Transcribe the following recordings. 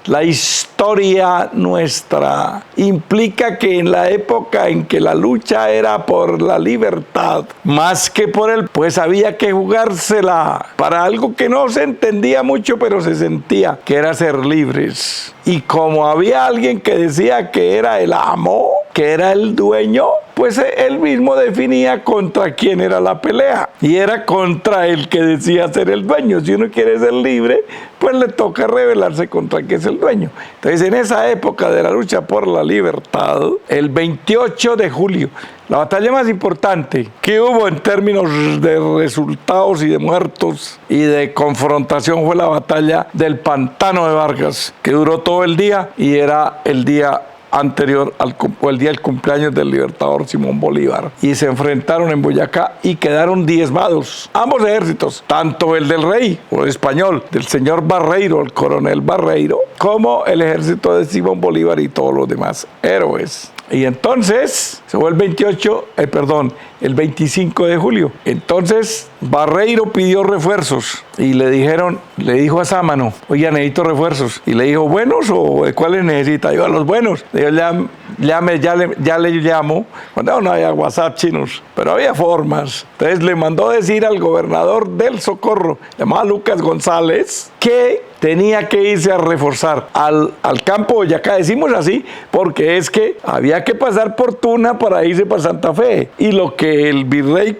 la historia nuestra implica que en la época en que la lucha era por la libertad, más que por el, pues había que jugársela para algo que no se entendía mucho, pero se sentía que era ser libres. Y como había alguien que decía que era el amo, que era el dueño, pues él mismo definía contra quién era la pelea. Y era contra el que decía ser el dueño. Si uno quiere ser libre, pues le toca rebelarse contra el que es el dueño. Entonces, en esa época de la lucha por la libertad, el 28 de julio, la batalla más importante que hubo en términos de resultados y de muertos y de confrontación fue la batalla del Pantano de Vargas, que duró todo el día y era el día anterior o el día del cumpleaños del libertador Simón Bolívar, y se enfrentaron en Boyacá y quedaron diezmados ambos ejércitos, tanto el del rey o el español, del señor Barreiro, el coronel Barreiro, como el ejército de Simón Bolívar y todos los demás héroes. Y entonces se fue el 25 de julio. Entonces Barreiro pidió refuerzos y le dijo a Sámano, oye, necesito refuerzos. Y le dijo, ¿buenos o de cuáles necesita? Yo, a los buenos. Le dijo, ya le llamo. Cuando no había WhatsApp chinos, pero había formas. Entonces le mandó decir al gobernador del Socorro, llamado Lucas González, que tenía que irse a reforzar al campo Boyacá. Decimos así porque es que había que pasar por Tuna para irse para Santa Fe. Y lo que el virrey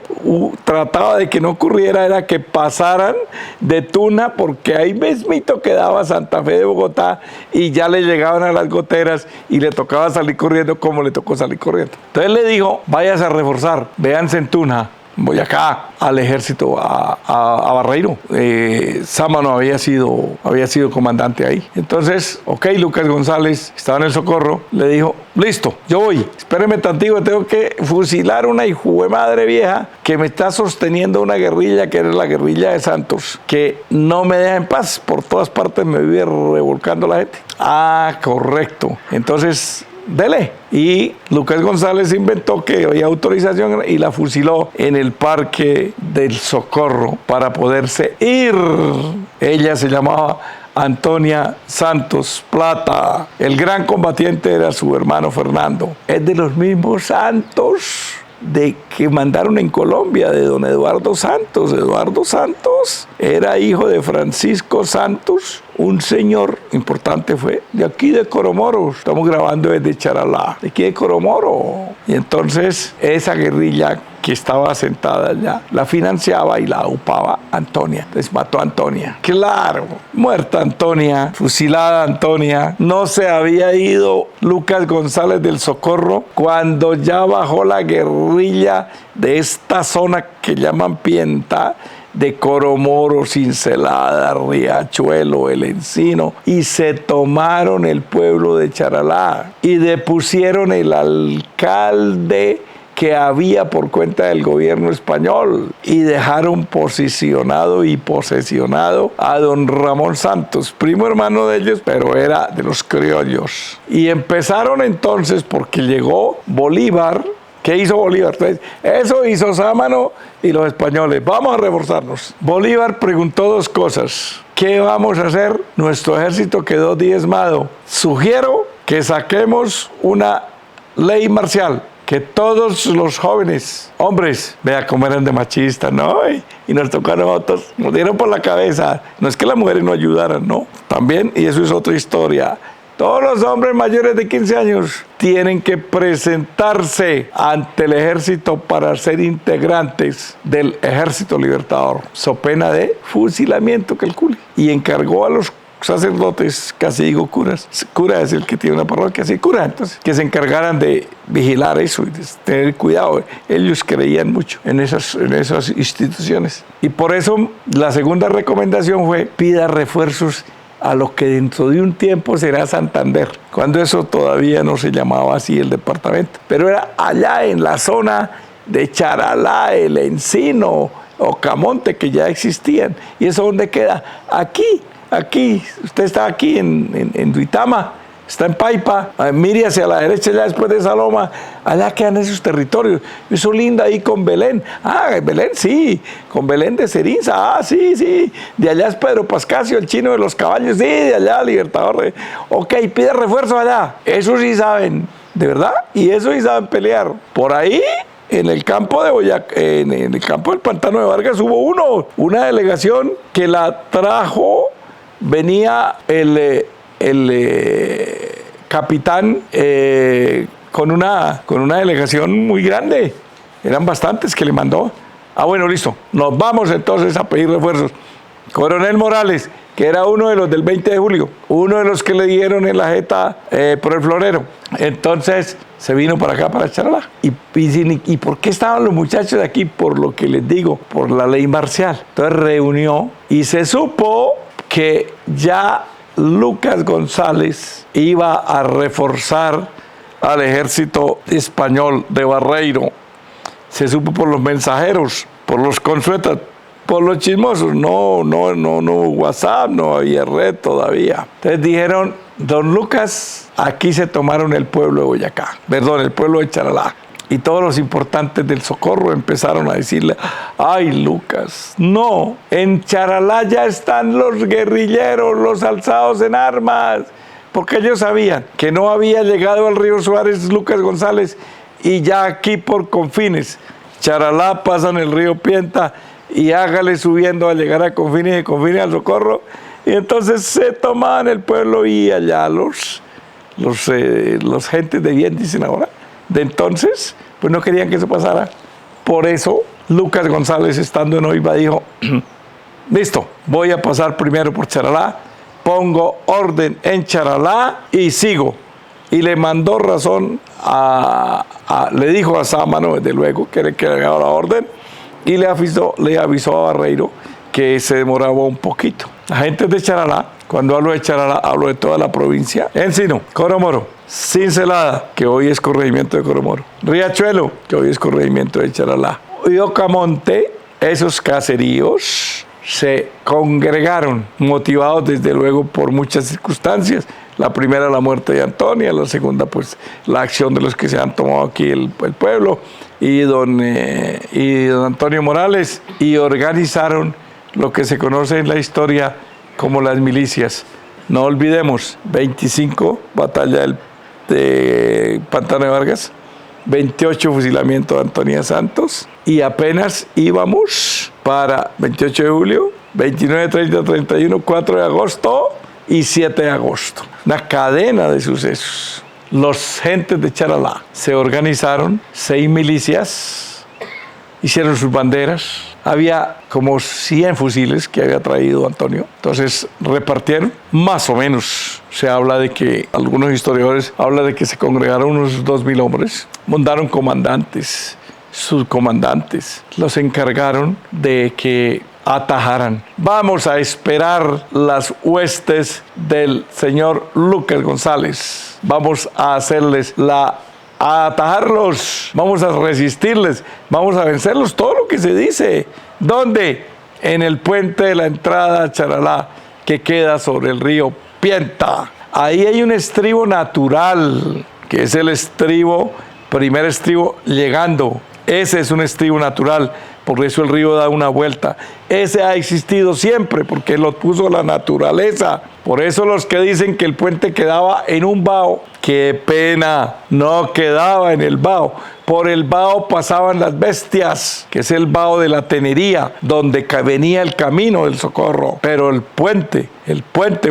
trataba de que no ocurriera era que pasaran de Tuna, porque ahí mismito quedaba Santa Fe de Bogotá y ya le llegaban a las goteras y le tocaba salir corriendo como le tocó salir corriendo. Entonces le dijo, váyase a reforzar, véanse en Tuna, Boyacá, al ejército, a Barreiro. Sámano había sido comandante ahí. Entonces, Lucas González estaba en el Socorro, le dijo, listo, yo voy, espéreme tantito, tengo que fusilar una hijuemadre vieja que me está sosteniendo una guerrilla, que era la guerrilla de Santos, que no me deja en paz, por todas partes me vive revolcando la gente. Ah, correcto. Entonces, dele. Y Lucas González inventó que había autorización y la fusiló en el Parque del Socorro para poderse ir. Ella se llamaba Antonia Santos Plata. El gran combatiente era su hermano Fernando. Es de los mismos Santos de que mandaron en Colombia, de don Eduardo Santos. Eduardo Santos era hijo de Francisco Santos, un señor importante, fue de aquí de Coromoro. Estamos grabando desde Charalá, de aquí de Coromoro. Y entonces esa guerrilla que estaba asentada allá la financiaba y la upaba Antonia. Entonces mató a Antonia. Claro, muerta Antonia, fusilada Antonia. No se había ido Lucas González del Socorro cuando ya bajó la guerrilla de esta zona que llaman Pienta, de Coromoro, Cincelada, Riachuelo, El Encino, y se tomaron el pueblo de Charalá y depusieron el alcalde que había por cuenta del gobierno español y dejaron posicionado y posesionado a don Ramón Santos, primo hermano de ellos, pero era de los criollos. Y empezaron entonces, porque llegó Bolívar. ¿Qué hizo Bolívar? Entonces, eso hizo Sámano y los españoles. Vamos a reforzarnos. Bolívar preguntó dos cosas. ¿Qué vamos a hacer? Nuestro ejército quedó diezmado. Sugiero que saquemos una ley marcial, que todos los jóvenes, hombres, vea cómo eran de machistas, ¿no? Y nos tocaron otros, nos dieron por la cabeza. No es que las mujeres no ayudaran, no. También, y eso es otra historia, todos los hombres mayores de 15 años tienen que presentarse ante el ejército para ser integrantes del Ejército Libertador, so pena de fusilamiento, calcule. Y encargó a los sacerdotes, casi digo curas, cura es el que tiene una parroquia, así cura, entonces, que se encargaran de vigilar eso y de tener cuidado. Ellos creían mucho en esas instituciones. Y por eso la segunda recomendación fue: pida refuerzos a lo que dentro de un tiempo será Santander, cuando eso todavía no se llamaba así el departamento, pero era allá en la zona de Charalá, El Encino, Ocamonte, que ya existían. ¿Y eso dónde queda? Aquí, usted está aquí en Duitama, está en Paipa, mire hacia la derecha, ya después de esa loma, allá quedan esos territorios. Eso linda ahí con Belén. Belén, sí, con Belén de Cerinza, sí. De allá es Pedro Pascasio, el chino de los caballos, sí, de allá, Libertador. Ok, pide refuerzo allá. Eso sí saben, de verdad, y eso sí saben pelear. Por ahí, en el campo de en el campo del Pantano de Vargas hubo una delegación que la trajo, venía el capitán con una delegación muy grande. Eran bastantes que le mandó. Bueno, listo. Nos vamos entonces a pedir refuerzos. Coronel Morales, que era uno de los del 20 de julio, uno de los que le dieron en la jeta por el florero. Entonces se vino para acá, para Charalá. ¿Y por qué estaban los muchachos aquí? Por lo que les digo, por la ley marcial. Entonces reunió y se supo que ya Lucas González iba a reforzar al ejército español de Barreiro. Se supo por los mensajeros, por los consuetas, por los chismosos. No WhatsApp, no había red todavía. Entonces dijeron, don Lucas, aquí se tomaron el pueblo de Boyacá, perdón, el pueblo de Charalá. Y todos los importantes del Socorro empezaron a decirle, ay Lucas, no, en Charalá ya están los guerrilleros, los alzados en armas, porque ellos sabían que no había llegado al río Suárez Lucas González y ya aquí por confines, Charalá pasan el río Pienta y hágale subiendo a llegar a confines y de confines al Socorro, y entonces se tomaban el pueblo y allá los gentes de bien, dicen ahora, de entonces, pues no querían que eso pasara. Por eso, Lucas González, estando en Oiva, dijo, listo, voy a pasar primero por Charalá, pongo orden en Charalá y sigo. Y le mandó razón le dijo a Sámano, desde luego, que le había dado la orden, y le avisó a Barreiro que se demoraba un poquito. La gente de Charalá, cuando hablo de Charalá, hablo de toda la provincia. Encino, Coromoro, Cincelada, que hoy es corregimiento de Coromoro, Riachuelo, que hoy es corregimiento de Charalá, y Ocamonte, esos caseríos se congregaron, motivados desde luego por muchas circunstancias. La primera, la muerte de Antonia; la segunda, pues la acción de los que se han tomado aquí el pueblo, y don Antonio Morales, y organizaron lo que se conoce en la historia como las milicias. No olvidemos, 25, batalla de Pantano de Vargas, 28, fusilamiento de Antonia Santos, y apenas íbamos para 28 de julio, 29, 30, 31, 4 de agosto y 7 de agosto. Una cadena de sucesos. Los gentes de Charalá se organizaron, 6 milicias, hicieron sus banderas. Había como 100 fusiles que había traído Antonio. Entonces repartieron, más o menos. Se habla de que, algunos historiadores hablan de que se congregaron unos 2.000 hombres. Mandaron comandantes, subcomandantes. Los encargaron de que atajaran. Vamos a esperar las huestes del señor Lucas González. Vamos a a atajarlos, vamos a resistirles, vamos a vencerlos, todo lo que se dice. ¿Dónde? En el puente de la entrada a Charalá, que queda sobre el río Pienta. Ahí hay un estribo natural, que es el primer estribo llegando. Ese es un estribo natural, por eso el río da una vuelta. Ese ha existido siempre, porque lo puso la naturaleza. Por eso los que dicen que el puente quedaba en un vado, qué pena, no quedaba en el vado. Por el vado pasaban las bestias, que es el vado de la Tenería, donde venía el camino del Socorro. Pero el puente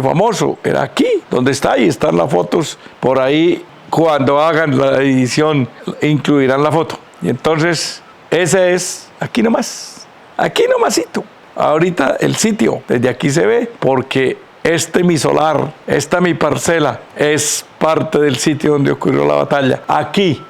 famoso, era aquí, donde está, y están las fotos por ahí. Cuando hagan la edición, incluirán la foto. Y entonces, ese es aquí nomasito. Ahorita el sitio, desde aquí se ve, porque mi solar, mi parcela, es parte del sitio donde ocurrió la batalla. Aquí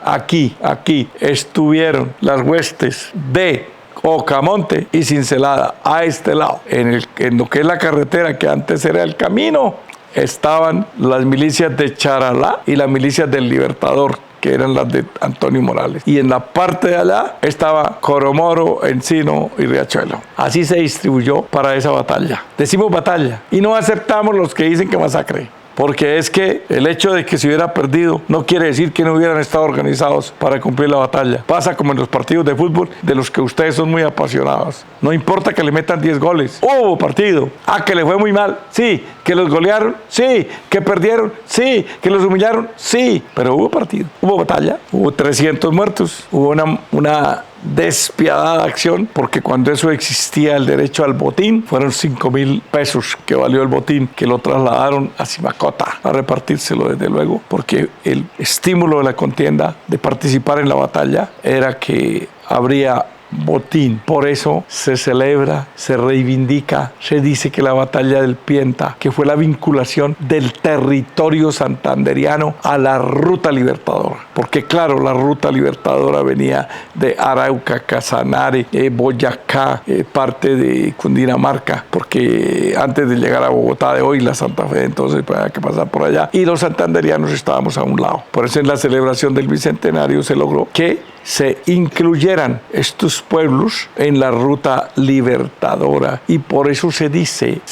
estuvieron las huestes de Ocamonte y Cincelada, a este lado, en lo que es la carretera que antes era el camino, estaban las milicias de Charalá y las milicias del Libertador, que eran las de Antonio Morales. Y en la parte de allá estaba Coromoro, Encino y Riachuelo. Así se distribuyó para esa batalla. Decimos batalla y no aceptamos los que dicen que masacre. porque es que el hecho de que se hubiera perdido no quiere decir que no hubieran estado organizados para cumplir la batalla. Pasa como en los partidos de fútbol de los que ustedes son muy apasionados. No importa que le metan 10 goles. Hubo partido. Ah, que le fue muy mal. Sí. Que los golearon. Sí. Que perdieron. Sí. Que los humillaron. Sí. Pero hubo partido. Hubo batalla. Hubo 300 muertos. Hubo una despiadada acción, porque cuando eso existía el derecho al botín, fueron 5.000 pesos que valió el botín, que lo trasladaron a Simacota a repartírselo, desde luego, porque el estímulo de la contienda de participar en la batalla era que habría botín. Por eso se celebra, se reivindica, se dice que la batalla del Pienta, que fue la vinculación del territorio santanderiano a la ruta libertadora, porque claro, la ruta libertadora venía de Arauca, Casanare, Boyacá, parte de Cundinamarca, porque antes de llegar a Bogotá de hoy, la Santa Fe, entonces había que pasar por allá, y los santanderianos estábamos a un lado. Por eso en la celebración del Bicentenario se logró que se incluyeran estos pueblos en la ruta libertadora, y por eso se dice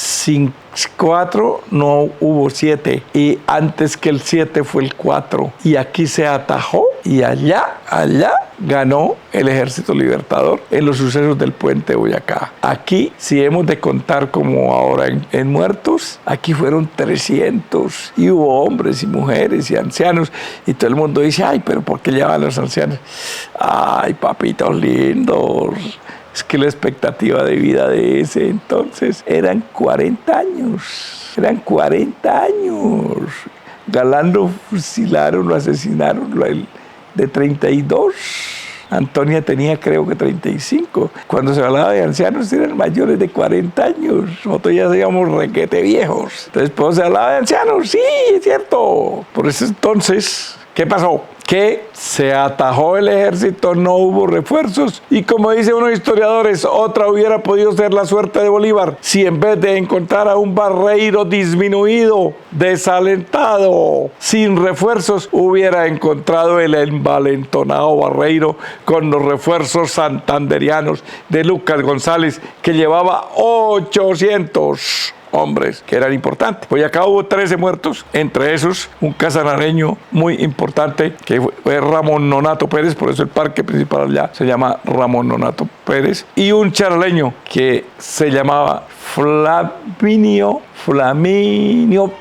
4, no hubo 7, y antes que el 7 fue el 4, y aquí se atajó, y allá ganó el Ejército Libertador en los sucesos del Puente de Boyacá. Aquí, si hemos de contar como ahora en muertos, aquí fueron 300, y hubo hombres y mujeres y ancianos, y todo el mundo dice, ay, pero ¿por qué llevan los ancianos? Ay, papitos lindos. Es que la expectativa de vida de ese entonces eran 40 años. Eran 40 años. Galán lo fusilaron, lo asesinaron de 32. Antonia tenía, creo que 35. Cuando se hablaba de ancianos eran mayores de 40 años. Nosotros ya seríamos requete viejos. Entonces, ¿pues se hablaba de ancianos? Sí, es cierto. Por eso entonces, ¿qué pasó? Que se atajó el ejército, no hubo refuerzos, y como dicen unos historiadores, otra hubiera podido ser la suerte de Bolívar si en vez de encontrar a un Barreiro disminuido, desalentado, sin refuerzos, hubiera encontrado el envalentonado Barreiro con los refuerzos santanderianos de Lucas González, que llevaba 800 hombres que eran importantes. Boyacá hubo 13 muertos, entre esos un casanareño muy importante que fue Ramón Nonato Pérez, por eso el parque principal allá se llama Ramón Nonato Pérez, y un charaleño que se llamaba Flaminio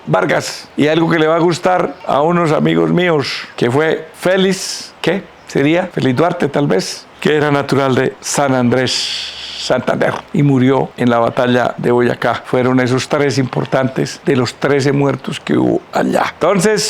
Vargas, y algo que le va a gustar a unos amigos míos, que fue Félix, ¿qué sería? Félix Duarte, tal vez, que era natural de San Andrés, Santander, y murió en la batalla de Boyacá. Fueron esos 3 importantes de los 13 muertos que hubo allá. Entonces,